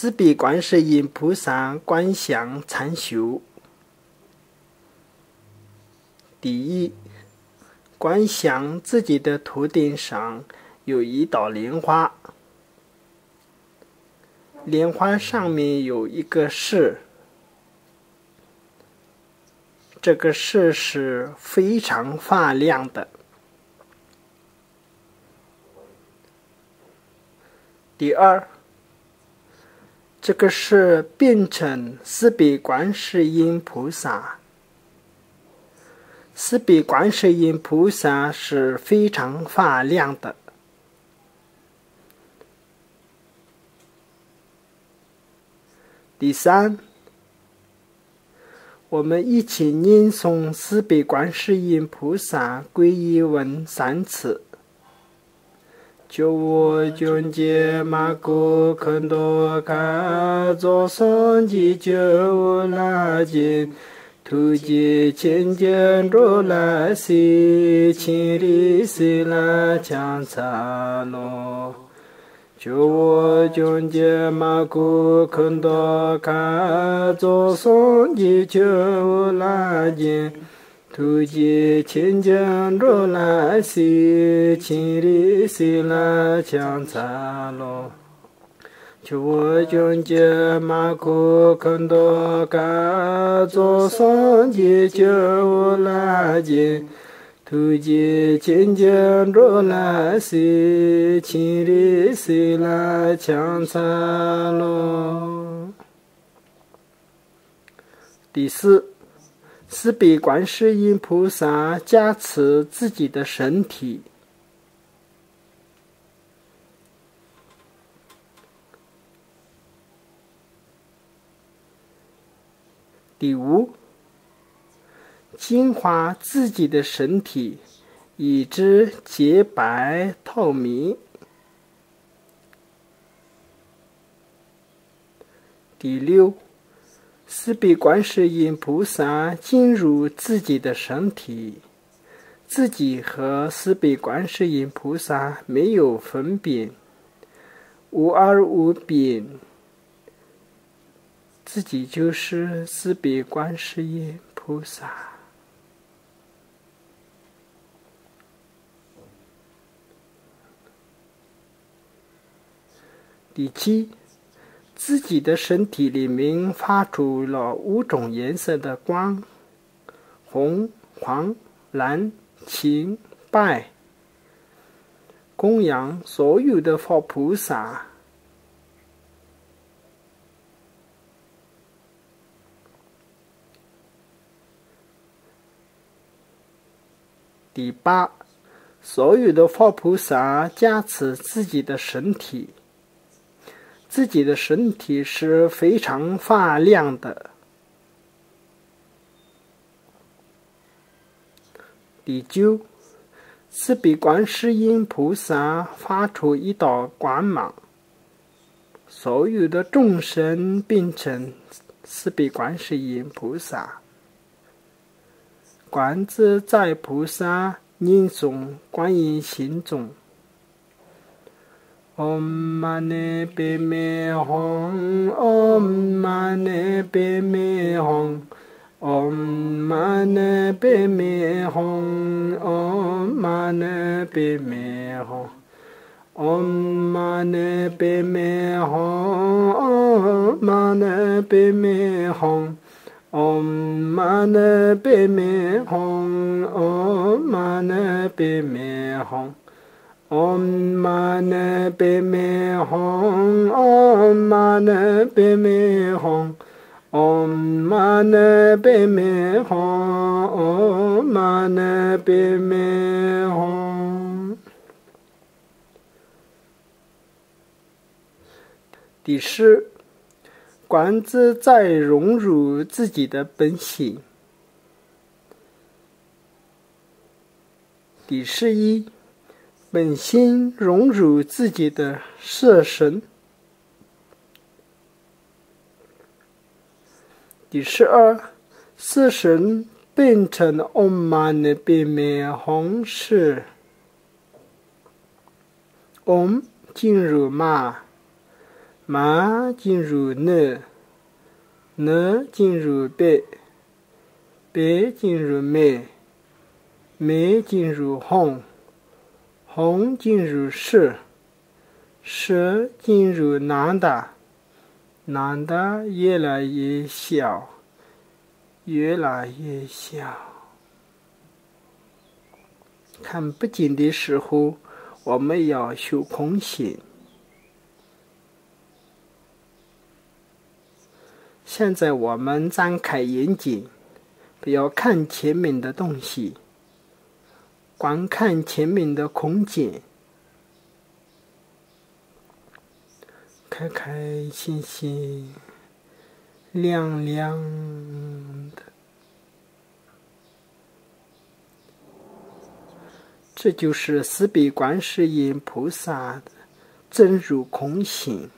四臂观世音菩萨观想禅修。第一，观想自己的头顶上有一道莲花，莲花上面有一个士，这个士是非常发亮的。第二，这个士变成四臂观世音菩萨，四臂观世音菩萨是非常发亮的。第三，我们一起念诵四臂观世音菩萨皈依文3次。就我尊解马古肯多卡作僧吉就拉金图吉千间如来西千里西拉强萨罗。就我尊解马古肯多卡作僧吉就拉金图吉千间如来西千里西拉强萨罗。就我尊解马古肯多卡作僧吉就拉金图吉千间如来西千里西拉强萨罗。第四，四臂观世音菩萨加持自己的身体。第五，净化自己的身体，以致洁白透明。第六，四臂观世音菩萨进入自己的身体，自己和四臂观世音菩萨没有分别，无二无别，自己就是四臂观世音菩萨。第七，自己的身体里面发出了5种颜色的光，红、黄、蓝、青、白，供养所有的佛菩萨。第八，所有的佛菩萨加持自己的身体，自己的身体是非常发亮的。第九，四臂观世音菩萨发出一道光芒，所有的众生变成四臂观世音菩萨。观自在菩萨念诵观音心中。Om Mani Padme Hum Om Mani Padme Hum Om Mani Padme Hum Om Mani Padme Hum Om Mani Padme Hum Om Mani Padme Hum Om Mani Padme Hum Om Mani Padme Hum Om Mani Padme Hum Om Mani Padme Hum Om Mani Padme Hum Om Mani Padme Hum。第10，观自在融入自己的本性。第11，本心融入自己的色身。第12，色身变成Om Mani Padme Hum时，Om 进入嘛，马进入呢，呢进入北，北进入美，美进入红，红进入蛇，蛇进入南大，南大越来越小，越来越小。看不见的时候，我们要修空性。现在我们张开眼睛，不要看前面的东西，观看前面的空间，开开心心，亮亮的。这就是四臂观世音菩萨的真如空性。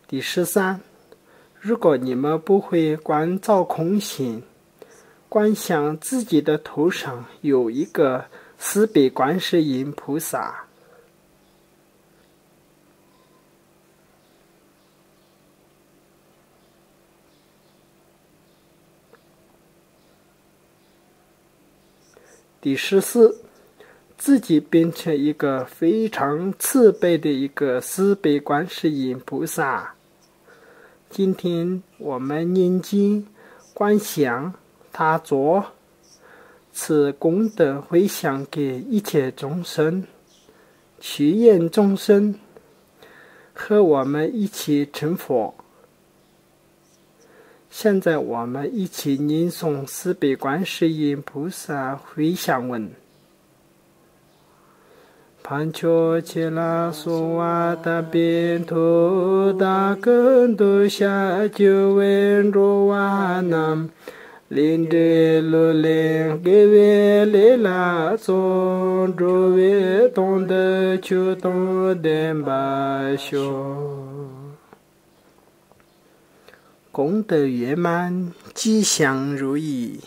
第13，如果你们不会观照空性，观想自己的头上有一个四臂观世音菩萨，第14，自己变成一个非常慈悲的一个四臂观世音菩萨。今天我们念经观想他做，此功德回向给一切众生，祈愿众生和我们一起成佛。现在我们一起念诵四臂观世音菩萨回向文。Pancho chela suwa ta bintu da kundu sha ju wen ro wa nam lin de lo len ge we le la so ro we tong de chu tong den ba sho 功德圆满，吉祥如意。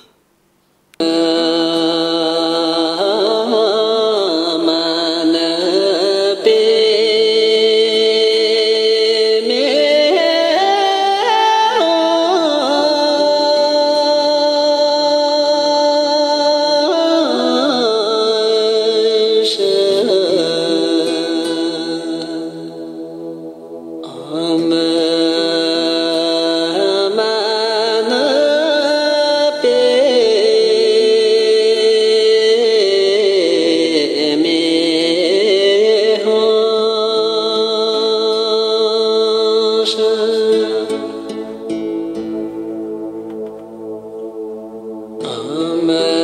Amen.